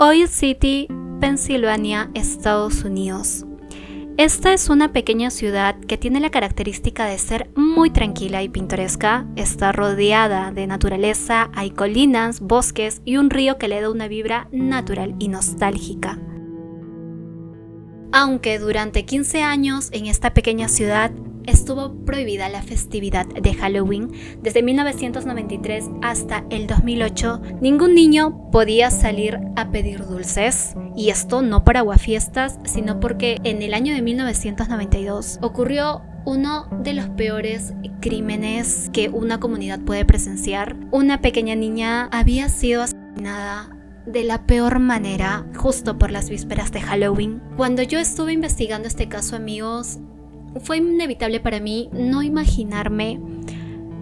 Oil City, Pensilvania, Estados Unidos. Esta es una pequeña ciudad que tiene la característica de ser muy tranquila y pintoresca. Está rodeada de naturaleza, hay colinas, bosques y un río que le da una vibra natural y nostálgica. Aunque durante 15 años en esta pequeña ciudad estuvo prohibida la festividad de Halloween, desde 1993 hasta el 2008, ningún niño podía salir a pedir dulces. Y esto no para aguafiestas, sino porque en el año de 1992 ocurrió uno de los peores crímenes que una comunidad puede presenciar. Una pequeña niña había sido asesinada de la peor manera, justo por las vísperas de Halloween. Cuando yo estuve investigando este caso, amigos, fue inevitable para mí no imaginarme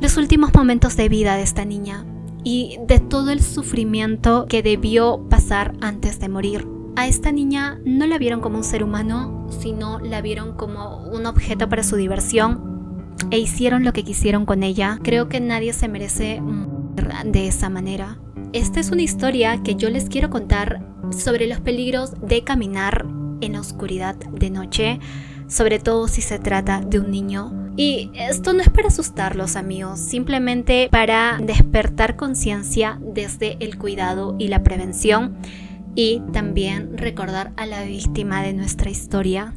los últimos momentos de vida de esta niña y de todo el sufrimiento que debió pasar antes de morir. A esta niña no la vieron como un ser humano, sino la vieron como un objeto para su diversión e hicieron lo que quisieron con ella. Creo que nadie se merece morir de esa manera. Esta es una historia que yo les quiero contar sobre los peligros de caminar en la oscuridad de noche, sobre todo si se trata de un niño. Y esto no es para asustarlos, amigos, simplemente para despertar conciencia desde el cuidado y la prevención y también recordar a la víctima de nuestra historia.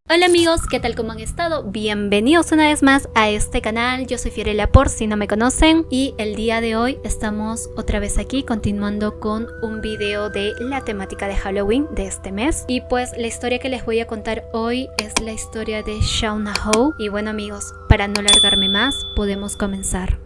Hola amigos, ¿qué tal? ¿Cómo han estado? Bienvenidos una vez más a este canal. Yo soy Fiorella por si no me conocen y el día de hoy estamos otra vez aquí continuando con un video de la temática de Halloween de este mes. Y pues la historia que les voy a contar hoy es la historia de Shauna Howe. Y bueno amigos, para no alargarme más, podemos comenzar.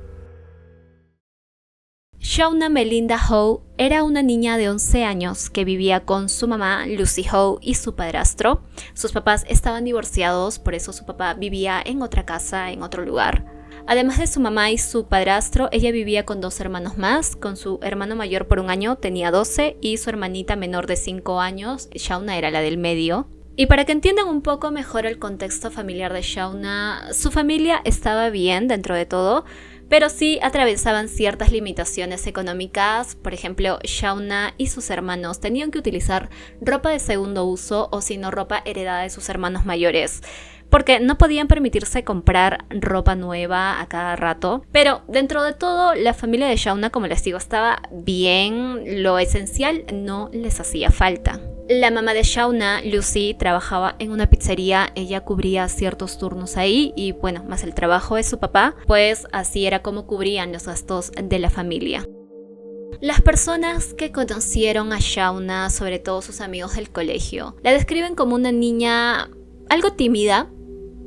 Shauna Melinda Howe era una niña de 11 años que vivía con su mamá Lucy Howe y su padrastro. Sus papás estaban divorciados, por eso su papá vivía en otra casa, en otro lugar. Además de su mamá y su padrastro, ella vivía con 2 hermanos más. Con su hermano mayor por un año tenía 12 y su hermanita menor de 5 años, Shauna era la del medio. Y para que entiendan un poco mejor el contexto familiar de Shauna, su familia estaba bien dentro de todo, pero sí atravesaban ciertas limitaciones económicas. Por ejemplo, Shauna y sus hermanos tenían que utilizar ropa de segundo uso o si no ropa heredada de sus hermanos mayores, porque no podían permitirse comprar ropa nueva a cada rato. Pero dentro de todo, la familia de Shauna, como les digo, estaba bien. Lo esencial no les hacía falta. La mamá de Shauna, Lucy, trabajaba en una pizzería. Ella cubría ciertos turnos ahí y bueno, más el trabajo de su papá, pues así era como cubrían los gastos de la familia. Las personas que conocieron a Shauna, sobre todo sus amigos del colegio, la describen como una niña algo tímida,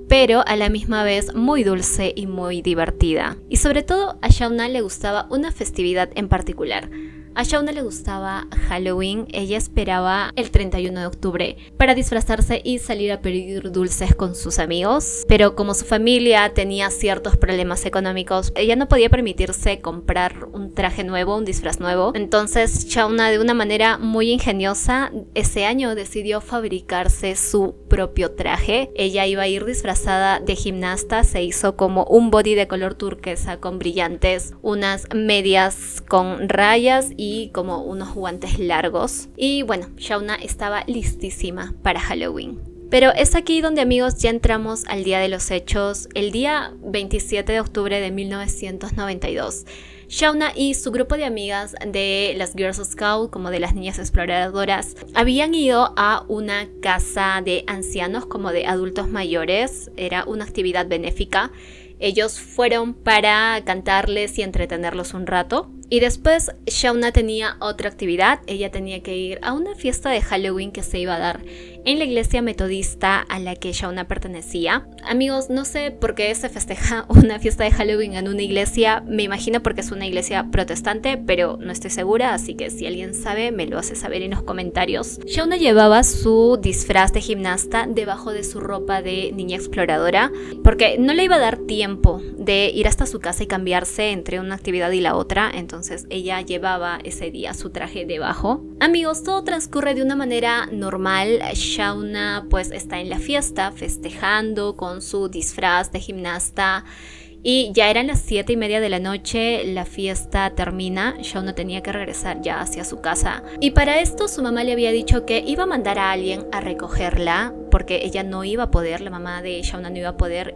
pero a la misma vez muy dulce y muy divertida. Y sobre todo a Shauna le gustaba una festividad en particular. A Shauna le gustaba Halloween. Ella esperaba el 31 de octubre para disfrazarse y salir a pedir dulces con sus amigos. Pero como su familia tenía ciertos problemas económicos, ella no podía permitirse comprar un traje nuevo, un disfraz nuevo. Entonces Shauna, de una manera muy ingeniosa, ese año decidió fabricarse su propio traje. Ella iba a ir disfrazada de gimnasta. Se hizo como un body de color turquesa con brillantes, unas medias con rayas y como unos guantes largos. Y bueno, Shauna estaba listísima para Halloween. Pero es aquí donde, amigos, ya entramos al día de los hechos. El día 27 de octubre de 1992. Shauna y su grupo de amigas de las Girl Scouts, como de las niñas exploradoras, habían ido a una casa de ancianos, como de adultos mayores. Era una actividad benéfica. Ellos fueron para cantarles y entretenerlos un rato. Y después Shauna tenía otra actividad. Ella tenía que ir a una fiesta de Halloween que se iba a dar en la iglesia metodista a la que Shauna pertenecía. Amigos, no sé por qué se festeja una fiesta de Halloween en una iglesia. Me imagino porque es una iglesia protestante, pero no estoy segura, así que si alguien sabe me lo hace saber en los comentarios. Shauna llevaba su disfraz de gimnasta debajo de su ropa de niña exploradora, porque no le iba a dar tiempo de ir hasta su casa y cambiarse entre una actividad y la otra. Entonces ella llevaba ese día su traje debajo. Amigos, todo transcurre de una manera normal. Shauna pues está en la fiesta festejando con su disfraz de gimnasta. Y ya eran las 7:30 de la noche, la fiesta termina, Shauna tenía que regresar ya hacia su casa. Y para esto su mamá le había dicho que iba a mandar a alguien a recogerla, porque ella no iba a poder, la mamá de Shauna no iba a poder,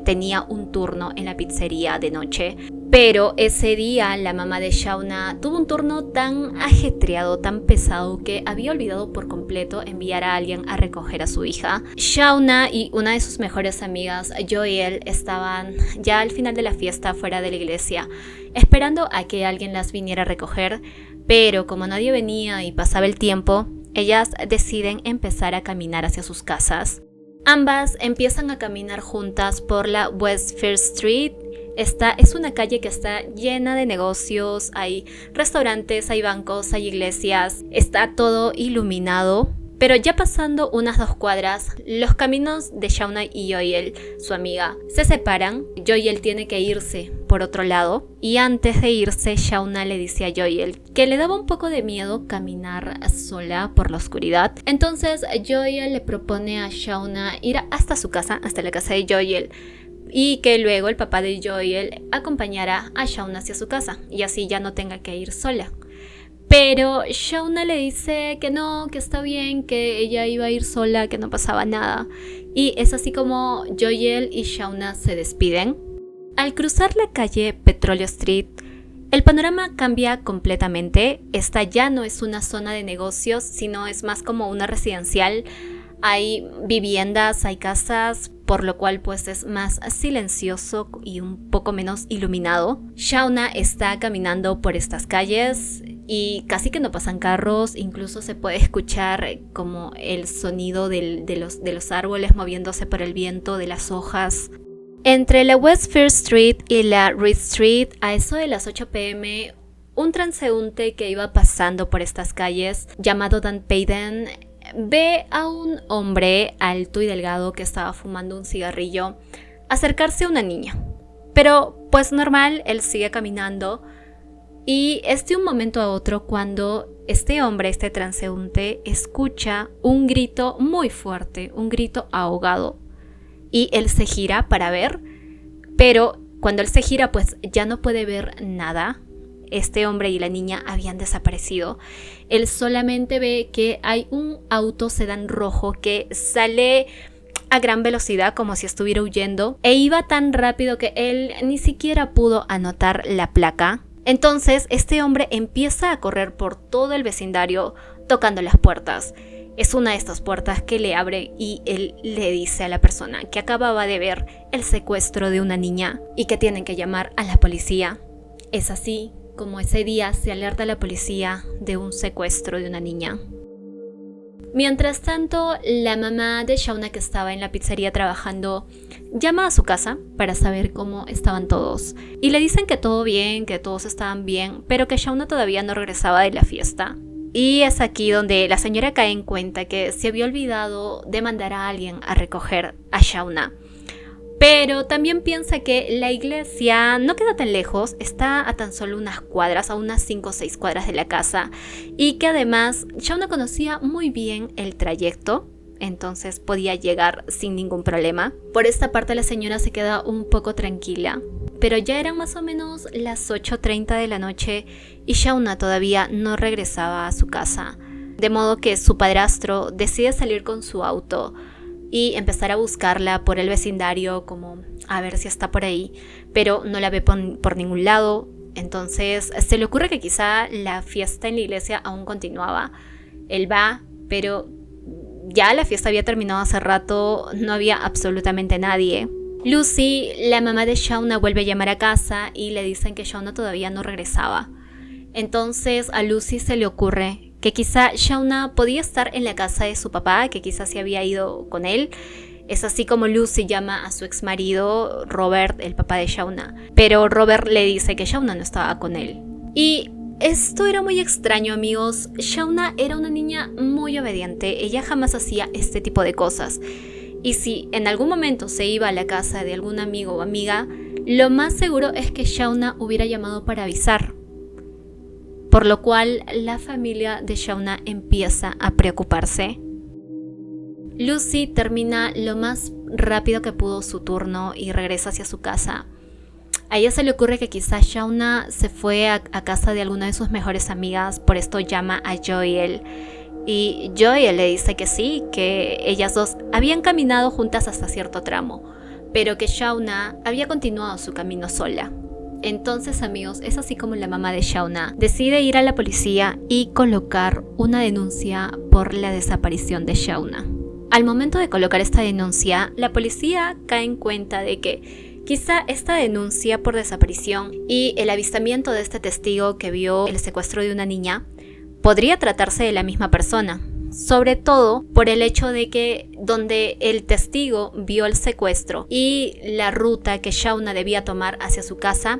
tenía un turno en la pizzería de noche. Pero ese día la mamá de Shauna tuvo un turno tan ajetreado, tan pesado, que había olvidado por completo enviar a alguien a recoger a su hija. Shauna y una de sus mejores amigas, Joelle, estaban ya al final de la fiesta fuera de la iglesia, esperando a que alguien las viniera a recoger, pero como nadie venía y pasaba el tiempo, ellas deciden empezar a caminar hacia sus casas. Ambas empiezan a caminar juntas por la West First Street. Esta es una calle que está llena de negocios, hay restaurantes, hay bancos, hay iglesias, está todo iluminado. Pero ya pasando unas 2 cuadras, los caminos de Shauna y Joelle, su amiga, se separan. Joelle tiene que irse por otro lado y antes de irse, Shauna le dice a Joelle que le daba un poco de miedo caminar sola por la oscuridad. Entonces Joelle le propone a Shauna ir hasta su casa, hasta la casa de Joelle, y que luego el papá de Joelle acompañara a Shauna hacia su casa y así ya no tenga que ir sola. Pero Shauna le dice que no, que está bien, que ella iba a ir sola, que no pasaba nada. Y es así como Joelle y Shauna se despiden. Al cruzar la calle Petroleum Street, el panorama cambia completamente. Esta ya no es una zona de negocios, sino es más como una residencial. Hay viviendas, hay casas, por lo cual pues es más silencioso y un poco menos iluminado. Shauna está caminando por estas calles y casi que no pasan carros, incluso se puede escuchar como el sonido de los árboles moviéndose por el viento, de las hojas. Entre la West First Street y la Reed Street, a eso de las 8 p.m., un transeúnte que iba pasando por estas calles, llamado Dan Payden, ve a un hombre alto y delgado que estaba fumando un cigarrillo acercarse a una niña. Pero pues normal, él sigue caminando y es de un momento a otro cuando este hombre, este transeúnte, escucha un grito muy fuerte, un grito ahogado. Y él se gira para ver, pero cuando él se gira pues ya no puede ver nada. Este hombre y la niña habían desaparecido. Él solamente ve que hay un auto sedán rojo que sale a gran velocidad como si estuviera huyendo e iba tan rápido que él ni siquiera pudo anotar la placa. Entonces este hombre empieza a correr por todo el vecindario tocando las puertas. Es una de estas puertas que le abre y él le dice a la persona que acababa de ver el secuestro de una niña y que tienen que llamar a la policía. Es así como ese día se alerta a la policía de un secuestro de una niña. Mientras tanto, la mamá de Shauna, que estaba en la pizzería trabajando, llama a su casa para saber cómo estaban todos. Y le dicen que todo bien, que todos estaban bien, pero que Shauna todavía no regresaba de la fiesta. Y es aquí donde la señora cae en cuenta que se había olvidado de mandar a alguien a recoger a Shauna. Pero también piensa que la iglesia no queda tan lejos, está a tan solo unas cuadras, a unas 5 o 6 cuadras de la casa, y que además Shauna conocía muy bien el trayecto, entonces podía llegar sin ningún problema. Por esta parte la señora se queda un poco tranquila, pero ya eran más o menos las 8:30 de la noche y Shauna todavía no regresaba a su casa, de modo que su padrastro decide salir con su auto y empezar a buscarla por el vecindario, como a ver si está por ahí, pero no la ve por ningún lado. Entonces se le ocurre que quizá la fiesta en la iglesia aún continuaba. Él va, pero ya la fiesta había terminado hace rato, no había absolutamente nadie. Lucy, la mamá de Shauna, vuelve a llamar a casa y le dicen que Shauna todavía no regresaba. Entonces a Lucy se le ocurre que quizá Shauna podía estar en la casa de su papá, que quizá se había ido con él. Es así como Lucy llama a su ex marido, Robert, el papá de Shauna. Pero Robert le dice que Shauna no estaba con él. Y esto era muy extraño, amigos. Shauna era una niña muy obediente. Ella jamás hacía este tipo de cosas. Y si en algún momento se iba a la casa de algún amigo o amiga, lo más seguro es que Shauna hubiera llamado para avisar. Por lo cual la familia de Shauna empieza a preocuparse. Lucy termina lo más rápido que pudo su turno y regresa hacia su casa. A ella se le ocurre que quizás Shauna se fue a casa de alguna de sus mejores amigas, por esto llama a Joel. Y Joel le dice que sí, que ellas dos habían caminado juntas hasta cierto tramo, pero que Shauna había continuado su camino sola. Entonces, amigos, es así como la mamá de Shauna decide ir a la policía y colocar una denuncia por la desaparición de Shauna. Al momento de colocar esta denuncia, la policía cae en cuenta de que quizá esta denuncia por desaparición y el avistamiento de este testigo que vio el secuestro de una niña podría tratarse de la misma persona, sobre todo por el hecho de que donde el testigo vio el secuestro y la ruta que Shauna debía tomar hacia su casa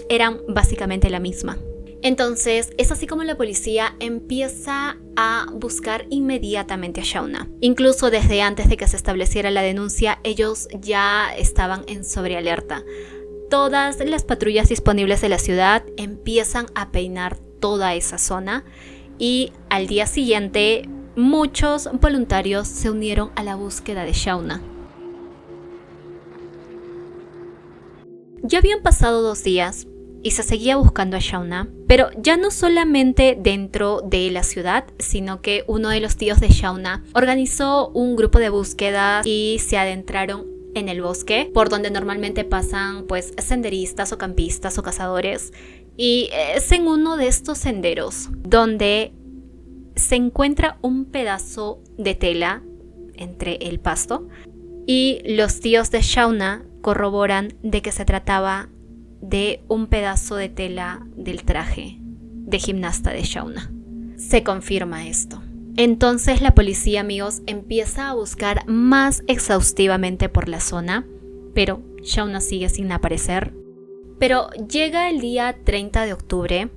eran básicamente la misma. Entonces, es así como la policía empieza a buscar inmediatamente a Shauna. Incluso desde antes de que se estableciera la denuncia, ellos ya estaban en sobrealerta. Todas las patrullas disponibles de la ciudad empiezan a peinar toda esa zona y al día siguiente muchos voluntarios se unieron a la búsqueda de Shauna. Ya habían pasado 2 días y se seguía buscando a Shauna, pero ya no solamente dentro de la ciudad, sino que uno de los tíos de Shauna organizó un grupo de búsqueda y se adentraron en el bosque, por donde normalmente pasan pues senderistas o campistas o cazadores, y es en uno de estos senderos donde se encuentra un pedazo de tela entre el pasto y los tíos de Shauna corroboran de que se trataba de un pedazo de tela del traje de gimnasta de Shauna. Se confirma esto. Entonces la policía, amigos, empieza a buscar más exhaustivamente por la zona, pero Shauna sigue sin aparecer. Pero llega el día 30 de octubre,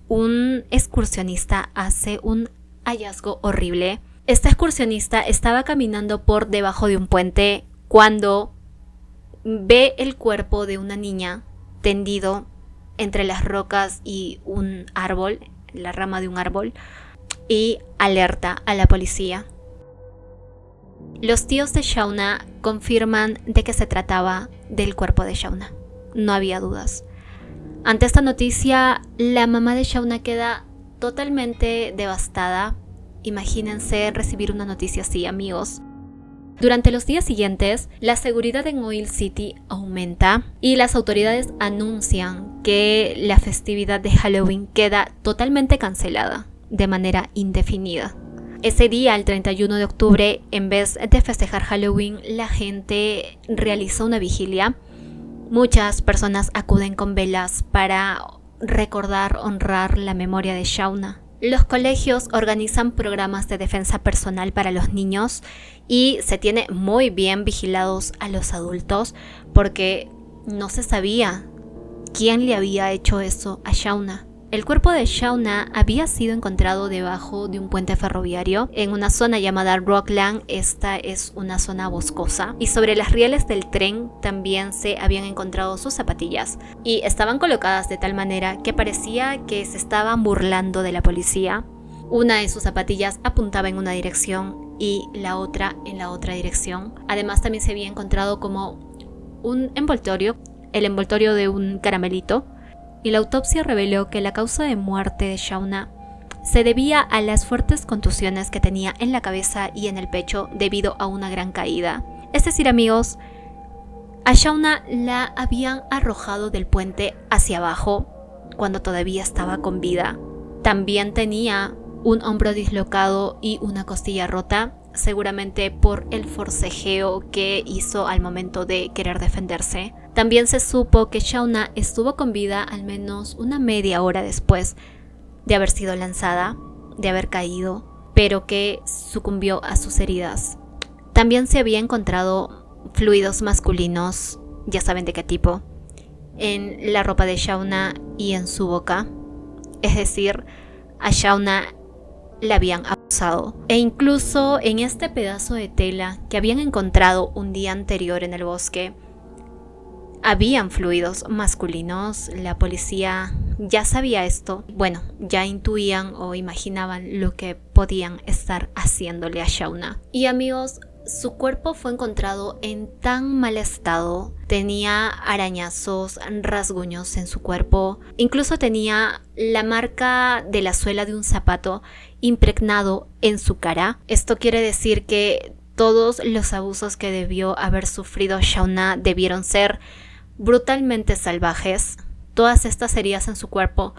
un excursionista hace un hallazgo horrible. Este excursionista estaba caminando por debajo de un puente cuando ve el cuerpo de una niña tendido entre las rocas y un árbol, la rama de un árbol, y alerta a la policía. Los tíos de Shauna confirman de que se trataba del cuerpo de Shauna. No había dudas. Ante esta noticia, la mamá de Shauna queda totalmente devastada. Imagínense recibir una noticia así, amigos. Durante los días siguientes, la seguridad en Oil City aumenta y las autoridades anuncian que la festividad de Halloween queda totalmente cancelada de manera indefinida. Ese día, el 31 de octubre, en vez de festejar Halloween, la gente realiza una vigilia. Muchas personas acuden con velas para recordar, honrar la memoria de Shauna. Los colegios organizan programas de defensa personal para los niños y se tiene muy bien vigilados a los adultos porque no se sabía quién le había hecho eso a Shauna. El cuerpo de Shauna había sido encontrado debajo de un puente ferroviario en una zona llamada Rockland. Esta es una zona boscosa y sobre las rieles del tren también se habían encontrado sus zapatillas y estaban colocadas de tal manera que parecía que se estaban burlando de la policía. Una de sus zapatillas apuntaba en una dirección y la otra en la otra dirección. Además también se había encontrado como un envoltorio, el envoltorio de un caramelito. Y la autopsia reveló que la causa de muerte de Shauna se debía a las fuertes contusiones que tenía en la cabeza y en el pecho debido a una gran caída. Es decir, amigos, a Shauna la habían arrojado del puente hacia abajo cuando todavía estaba con vida. También tenía un hombro dislocado y una costilla rota, seguramente por el forcejeo que hizo al momento de querer defenderse. También se supo que Shauna estuvo con vida al menos una media hora después de haber sido lanzada, de haber caído, pero que sucumbió a sus heridas. También se había encontrado fluidos masculinos, ya saben de qué tipo, en la ropa de Shauna y en su boca. Es decir, a Shauna la habían abusado. E incluso en este pedazo de tela que habían encontrado un día anterior en el bosque, habían fluidos masculinos. La policía ya sabía esto. Bueno, ya intuían o imaginaban lo que podían estar haciéndole a Shauna. Y amigos, su cuerpo fue encontrado en tan mal estado. Tenía arañazos, rasguños en su cuerpo. Incluso tenía la marca de la suela de un zapato impregnado en su cara. Esto quiere decir que todos los abusos que debió haber sufrido Shauna debieron ser brutalmente salvajes. Todas estas heridas en su cuerpo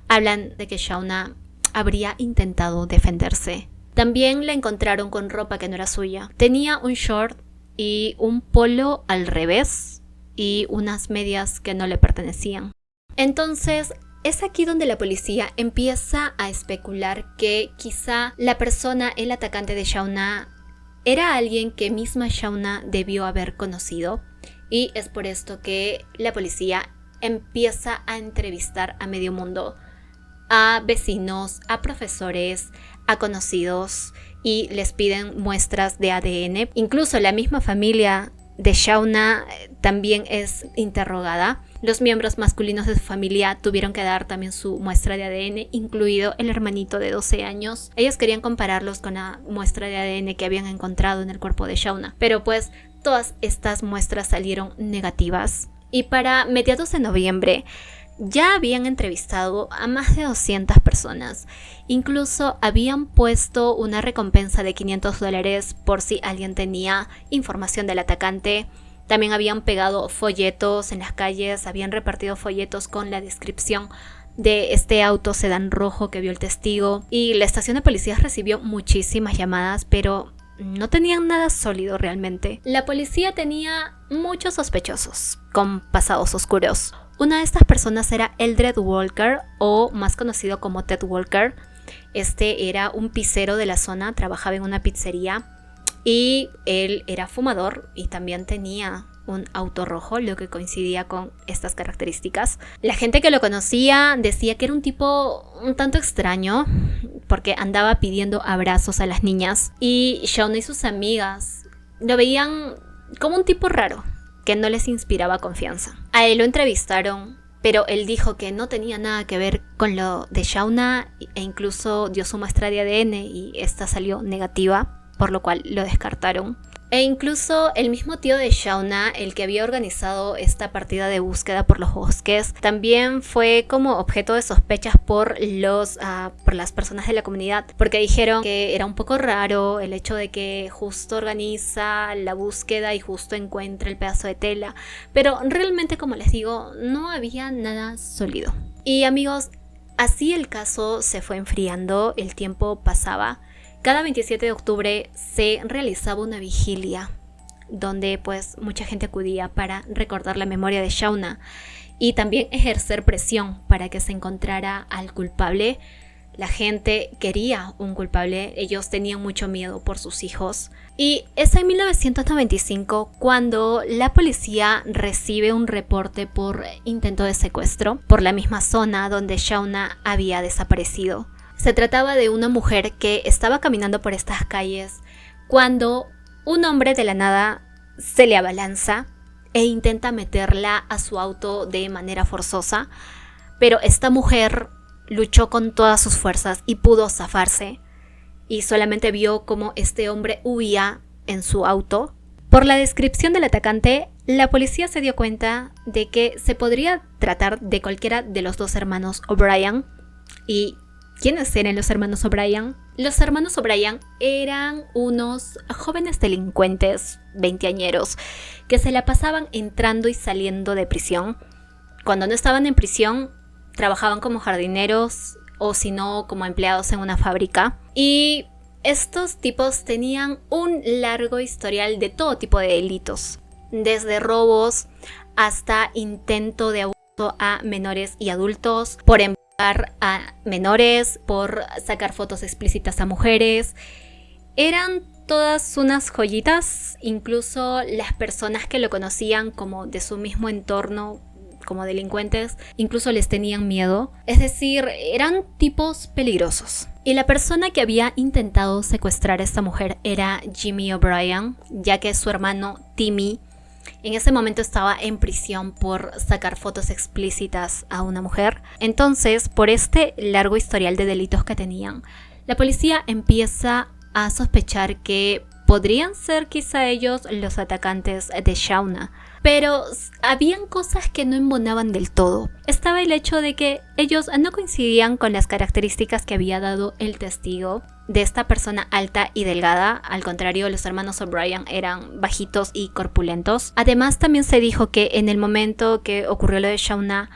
hablan de que Shauna habría intentado defenderse. También la encontraron con ropa que no era suya. Tenía un short y un polo al revés y unas medias que no le pertenecían. Entonces, es aquí donde la policía empieza a especular que quizá la persona, el atacante de Shauna, era alguien que misma Shauna debió haber conocido. Y es por esto que la policía empieza a entrevistar a medio mundo, a vecinos, a profesores, a conocidos, y les piden muestras de ADN. Incluso la misma familia de Shauna también es interrogada. Los miembros masculinos de su familia tuvieron que dar también su muestra de ADN, incluido el hermanito de 12 años. Ellos querían compararlos con la muestra de ADN que habían encontrado en el cuerpo de Shauna, pero pues todas estas muestras salieron negativas. Y para mediados de noviembre ya habían entrevistado a más de 200 personas. Incluso habían puesto una recompensa de $500 por si alguien tenía información del atacante. También habían pegado folletos en las calles, habían repartido folletos con la descripción de este auto sedán rojo que vio el testigo. Y la estación de policía recibió muchísimas llamadas, pero no tenían nada sólido realmente. La policía tenía muchos sospechosos con pasados oscuros. Una de estas personas era Eldred Walker, o más conocido como Ted Walker. Este era un pizzero de la zona, trabajaba en una pizzería y él era fumador y también tenía un auto rojo, lo que coincidía con estas características. La gente que lo conocía decía que era un tipo un tanto extraño porque andaba pidiendo abrazos a las niñas, y Shauna y sus amigas lo veían como un tipo raro que no les inspiraba confianza. A él lo entrevistaron, pero él dijo que no tenía nada que ver con lo de Shauna e incluso dio su muestra de ADN y esta salió negativa, por lo cual lo descartaron. E incluso el mismo tío de Shauna, el que había organizado esta partida de búsqueda por los bosques, también fue como objeto de sospechas por las personas de la comunidad, porque dijeron que era un poco raro el hecho de que justo organiza la búsqueda y justo encuentra el pedazo de tela, pero realmente, como les digo, no había nada sólido. Y amigos, así el caso se fue enfriando, el tiempo pasaba. Cada 27 de octubre se realizaba una vigilia donde pues mucha gente acudía para recordar la memoria de Shauna y también ejercer presión para que se encontrara al culpable. La gente quería un culpable, ellos tenían mucho miedo por sus hijos. Y es en 1995 cuando la policía recibe un reporte por intento de secuestro por la misma zona donde Shauna había desaparecido. Se trataba de una mujer que estaba caminando por estas calles cuando un hombre de la nada se le abalanza e intenta meterla a su auto de manera forzosa, pero esta mujer luchó con todas sus fuerzas y pudo zafarse, y solamente vio cómo este hombre huía en su auto. Por la descripción del atacante, la policía se dio cuenta de que se podría tratar de cualquiera de los dos hermanos O'Brien. ¿Y quiénes eran los hermanos O'Brien? Los hermanos O'Brien eran unos jóvenes delincuentes veinteañeros que se la pasaban entrando y saliendo de prisión. Cuando no estaban en prisión, trabajaban como jardineros o si no como empleados en una fábrica. Y estos tipos tenían un largo historial de todo tipo de delitos, desde robos hasta intento de abuso a menores y adultos, por a menores, por sacar fotos explícitas a mujeres. Eran todas unas joyitas. Incluso las personas que lo conocían como de su mismo entorno, como delincuentes, incluso les tenían miedo. Es decir, eran tipos peligrosos. Y la persona que había intentado secuestrar a esta mujer era Jimmy O'Brien, ya que su hermano Timmy En ese momento estaba en prisión por sacar fotos explícitas a una mujer. Entonces, por este largo historial de delitos que tenían, la policía empieza a sospechar que podrían ser quizá ellos los atacantes de Shauna. Pero habían cosas que no embonaban del todo. Estaba el hecho de que ellos no coincidían con las características que había dado el testigo de esta persona alta y delgada. Al contrario, los hermanos O'Brien eran bajitos y corpulentos. Además, también se dijo que en el momento que ocurrió lo de Shauna,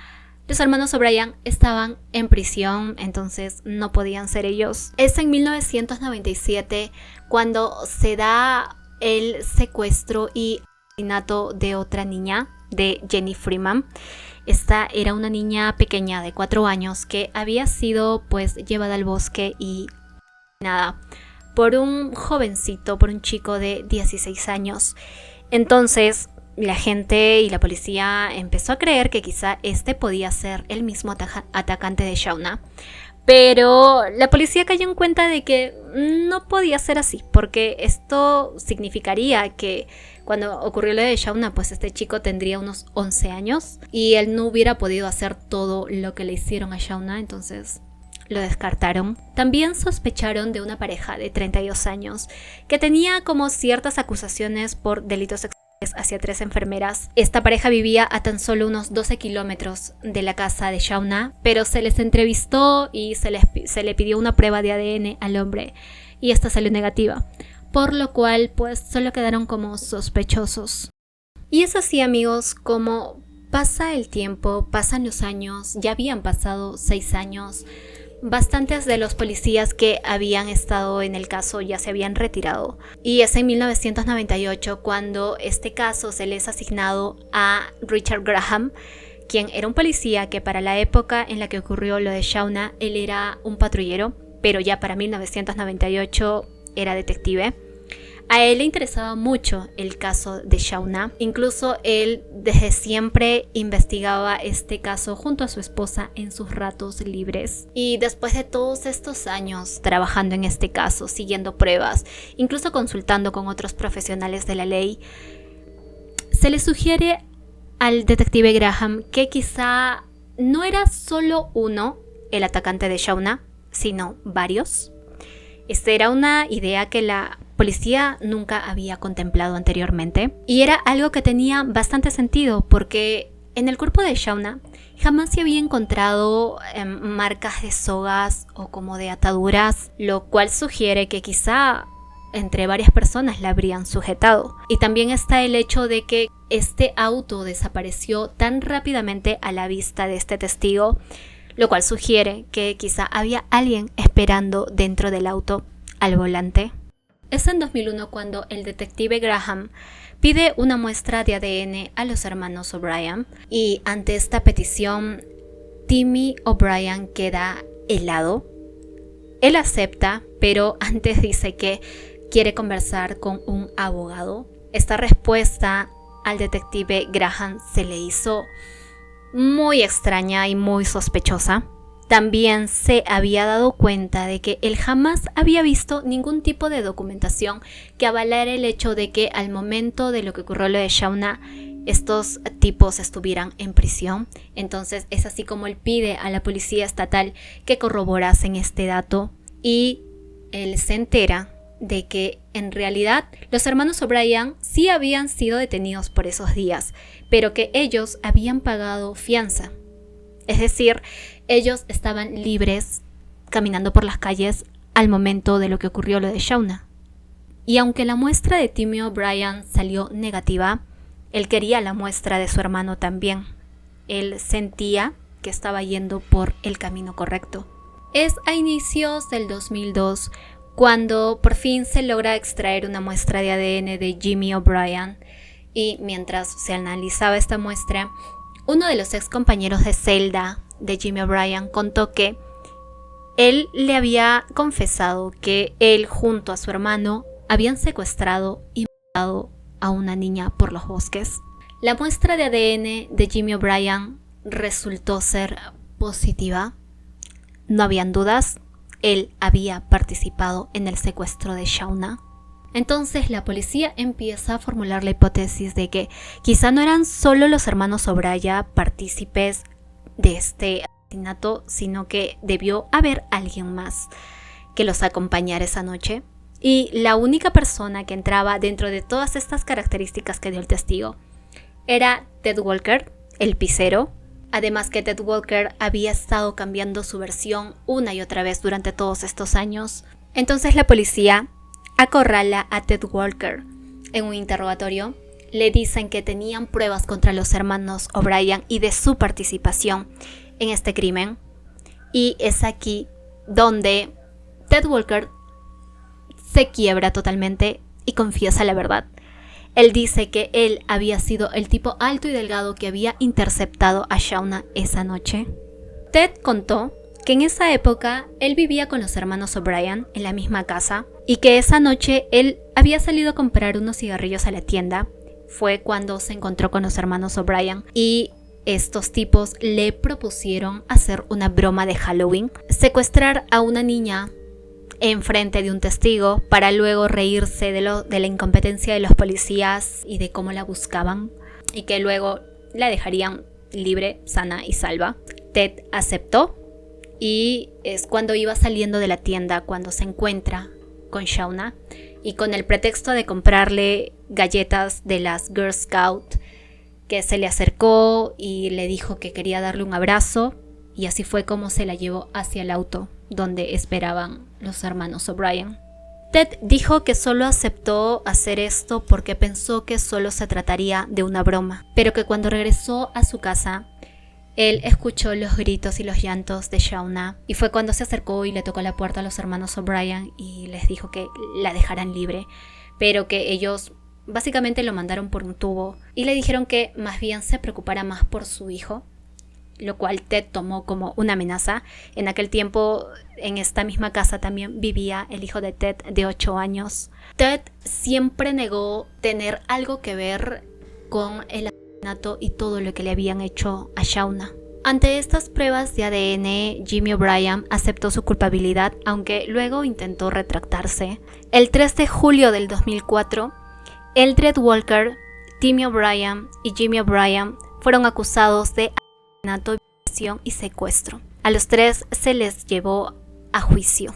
los hermanos O'Brien estaban en prisión, entonces no podían ser ellos. Es en 1997 cuando se da el secuestro y asesinato de otra niña, de Jenny Freeman. Esta era una niña pequeña de 4 años que había sido pues llevada al bosque y nada por un jovencito, por un chico de 16 años. Entonces la gente y la policía empezó a creer que quizá este podía ser el mismo atacante de Shauna. Pero la policía cayó en cuenta de que no podía ser así, porque esto significaría que cuando ocurrió lo de Shauna, pues este chico tendría unos 11 años y él no hubiera podido hacer todo lo que le hicieron a Shauna, entonces lo descartaron. También sospecharon de una pareja de 32 años que tenía como ciertas acusaciones por delitos sexuales hacia 3 enfermeras. Esta pareja vivía a tan solo unos 12 kilómetros de la casa de Shauna, pero se les entrevistó y se le pidió una prueba de ADN al hombre y esta salió negativa, por lo cual pues solo quedaron como sospechosos. Y es así, amigos, como pasa el tiempo, pasan los años, ya habían pasado 6 años. Bastantes de los policías que habían estado en el caso ya se habían retirado. Y es en 1998 cuando este caso se les ha asignado a Richard Graham, quien era un policía que para la época en la que ocurrió lo de Shauna, él era un patrullero, pero ya para 1998 era detective. A él le interesaba mucho el caso de Shauna, incluso él desde siempre investigaba este caso junto a su esposa en sus ratos libres. Y después de todos estos años trabajando en este caso, siguiendo pruebas, incluso consultando con otros profesionales de la ley, se le sugiere al detective Graham que quizá no era solo uno el atacante de Shauna, sino varios. Esta era una idea que la policía nunca había contemplado anteriormente y era algo que tenía bastante sentido porque en el cuerpo de Shauna jamás se había encontrado marcas de sogas o como de ataduras, lo cual sugiere que quizá entre varias personas la habrían sujetado. Y también está el hecho de que este auto desapareció tan rápidamente a la vista de este testigo, lo cual sugiere que quizá había alguien esperando dentro del auto al volante. Es en 2001 cuando el detective Graham pide una muestra de ADN a los hermanos O'Brien y ante esta petición Timmy O'Brien queda helado. Él acepta, pero antes dice que quiere conversar con un abogado. Esta respuesta al detective Graham se le hizo muy extraña y muy sospechosa. También se había dado cuenta de que él jamás había visto ningún tipo de documentación que avalara el hecho de que al momento de lo que ocurrió lo de Shauna, estos tipos estuvieran en prisión. Entonces es así como él pide a la policía estatal que corroborasen este dato y él se entera de que en realidad los hermanos O'Brien sí habían sido detenidos por esos días, pero que ellos habían pagado fianza. Es decir, ellos estaban libres caminando por las calles al momento de lo que ocurrió lo de Shauna. Y aunque la muestra de Timmy O'Brien salió negativa, él quería la muestra de su hermano también. Él sentía que estaba yendo por el camino correcto. Es a inicios del 2002 cuando por fin se logra extraer una muestra de ADN de Jimmy O'Brien y mientras se analizaba esta muestra, uno de los ex compañeros de celda de Jimmy O'Brien contó que él le había confesado que él junto a su hermano habían secuestrado y matado a una niña por los bosques. La muestra de ADN de Jimmy O'Brien resultó ser positiva. No habían dudas, él había participado en el secuestro de Shauna. Entonces la policía empieza a formular la hipótesis de que quizá no eran solo los hermanos O'Brien partícipes de este asesinato, sino que debió haber alguien más que los acompañara esa noche. Y la única persona que entraba dentro de todas estas características que dio el testigo era Ted Walker, el pizzero. Además que Ted Walker había estado cambiando su versión una y otra vez durante todos estos años. Entonces la policía acorrala a Ted Walker. En un interrogatorio le dicen que tenían pruebas contra los hermanos O'Brien y de su participación en este crimen. Y es aquí donde Ted Walker se quiebra totalmente y confiesa la verdad. Él dice que él había sido el tipo alto y delgado que había interceptado a Shauna esa noche. Ted contó que en esa época él vivía con los hermanos O'Brien en la misma casa y que esa noche él había salido a comprar unos cigarrillos a la tienda. Fue cuando se encontró con los hermanos O'Brien y estos tipos le propusieron hacer una broma de Halloween, secuestrar a una niña en frente de un testigo para luego reírse de la incompetencia de los policías y de cómo la buscaban y que luego la dejarían libre, sana y salva. Ted aceptó y es cuando iba saliendo de la tienda cuando se encuentra con Shauna y con el pretexto de comprarle galletas de las Girl Scout que se le acercó y le dijo que quería darle un abrazo y así fue como se la llevó hacia el auto donde esperaban los hermanos O'Brien. Ted dijo que solo aceptó hacer esto porque pensó que solo se trataría de una broma, pero que cuando regresó a su casa, él escuchó los gritos y los llantos de Shauna y fue cuando se acercó y le tocó la puerta a los hermanos O'Brien y les dijo que la dejaran libre, pero que ellos básicamente lo mandaron por un tubo y le dijeron que más bien se preocupara más por su hijo, lo cual Ted tomó como una amenaza. En aquel tiempo, en esta misma casa también vivía el hijo de Ted de 8 años. Ted siempre negó tener algo que ver con el asesinato y todo lo que le habían hecho a Shauna. Ante estas pruebas de ADN, Jimmy O'Brien aceptó su culpabilidad, aunque luego intentó retractarse. El 3 de julio del 2004, Eldred Walker, Timmy O'Brien y Jimmy O'Brien fueron acusados de asesinato, violación y secuestro. A los 3 se les llevó a juicio.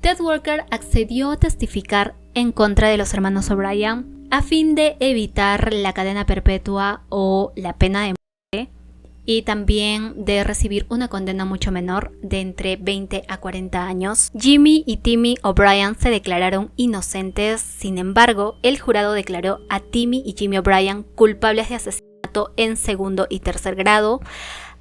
Ted Walker accedió a testificar en contra de los hermanos O'Brien a fin de evitar la cadena perpetua o la pena de muerte y también de recibir una condena mucho menor de entre 20 a 40 años. Jimmy y Timmy O'Brien se declararon inocentes, sin embargo, el jurado declaró a Timmy y Jimmy O'Brien culpables de asesinato en segundo y tercer grado,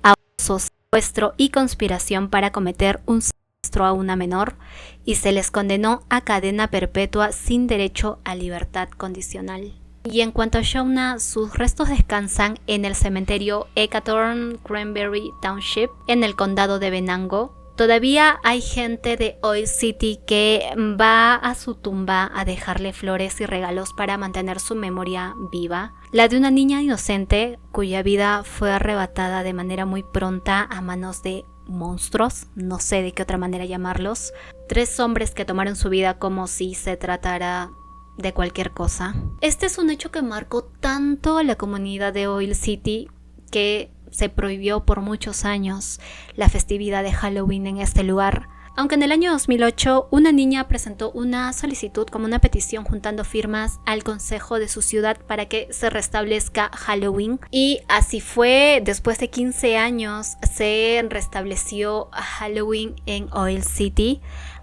abuso, secuestro y conspiración para cometer un secuestro a una menor y se les condenó a cadena perpetua sin derecho a libertad condicional. Y en cuanto a Shauna, sus restos descansan en el cementerio Hecathorne Cranberry Township en el condado de Venango. Todavía hay gente de Oil City que va a su tumba a dejarle flores y regalos para mantener su memoria viva. La de una niña inocente cuya vida fue arrebatada de manera muy pronta a manos de monstruos, no sé de qué otra manera llamarlos. 3 hombres que tomaron su vida como si se tratara de cualquier cosa. Este es un hecho que marcó tanto a la comunidad de Oil City que se prohibió por muchos años la festividad de Halloween en este lugar. Aunque en el año 2008 una niña presentó una solicitud como una petición juntando firmas al consejo de su ciudad para que se restablezca Halloween. Y así fue, después de 15 años se restableció Halloween en Oil City,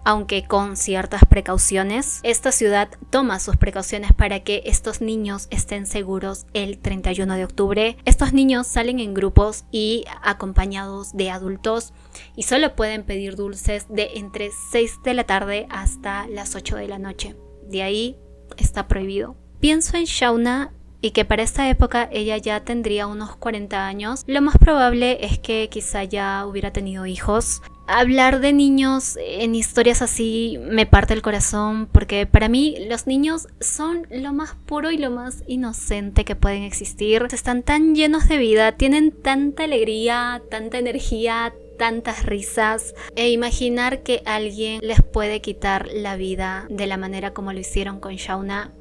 aunque con ciertas precauciones. Esta ciudad toma sus precauciones para que estos niños estén seguros el 31 de octubre. Estos niños salen en grupos y acompañados de adultos y solo pueden pedir dulces de entre 6 de la tarde hasta las 8 de la noche. De ahí está prohibido. Pienso en Shauna y que para esta época ella ya tendría unos 40 años. Lo más probable es que quizá ya hubiera tenido hijos. Hablar de niños en historias así me parte el corazón porque para mí los niños son lo más puro y lo más inocente que pueden existir. Están tan llenos de vida, tienen tanta alegría, tanta energía, tantas risas e imaginar que alguien les puede quitar la vida de la manera como lo hicieron con Shauna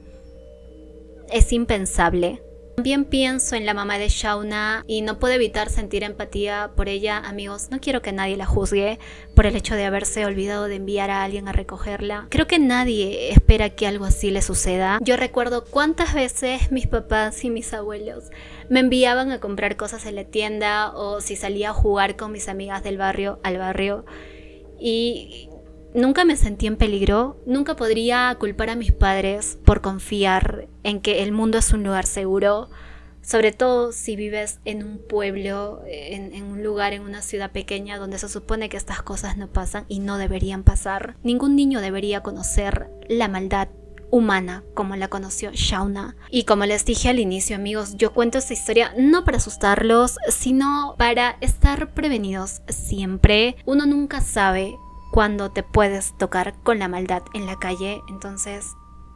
es impensable. También pienso en la mamá de Shauna y no puedo evitar sentir empatía por ella. Amigos, no quiero que nadie la juzgue por el hecho de haberse olvidado de enviar a alguien a recogerla. Creo que nadie espera que algo así le suceda. Yo recuerdo cuántas veces mis papás y mis abuelos me enviaban a comprar cosas en la tienda, o si salía a jugar con mis amigas del barrio al barrio, y nunca me sentí en peligro. Nunca podría culpar a mis padres por confiar en que el mundo es un lugar seguro, sobre todo si vives en un pueblo, en un lugar, en una ciudad pequeña donde se supone que estas cosas no pasan y no deberían pasar. Ningún niño debería conocer la maldad humana como la conoció Shauna. Y como les dije al inicio, amigos, yo cuento esta historia no para asustarlos, sino para estar prevenidos siempre. Uno nunca sabe cuando te puedes tocar con la maldad en la calle. Entonces,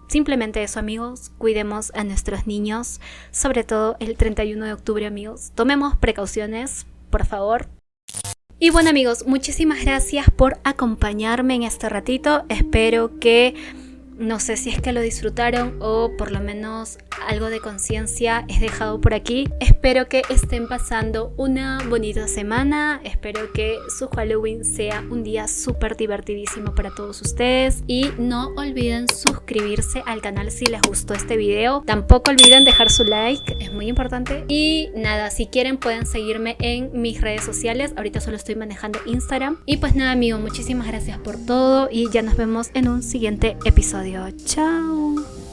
simplemente eso, amigos. Cuidemos a nuestros niños, sobre todo el 31 de octubre, amigos. Tomemos precauciones, por favor. Y bueno, amigos, muchísimas gracias por acompañarme en este ratito. Espero que, no sé si es que lo disfrutaron o por lo menos algo de conciencia es dejado por aquí. Espero que estén pasando una bonita semana. Espero que su Halloween sea un día súper divertidísimo para todos ustedes. Y no olviden suscribirse al canal si les gustó este video. Tampoco olviden dejar su like, es muy importante. Y nada, si quieren pueden seguirme en mis redes sociales. Ahorita solo estoy manejando Instagram. Y pues nada, amigos, muchísimas gracias por todo y ya nos vemos en un siguiente episodio. Chao.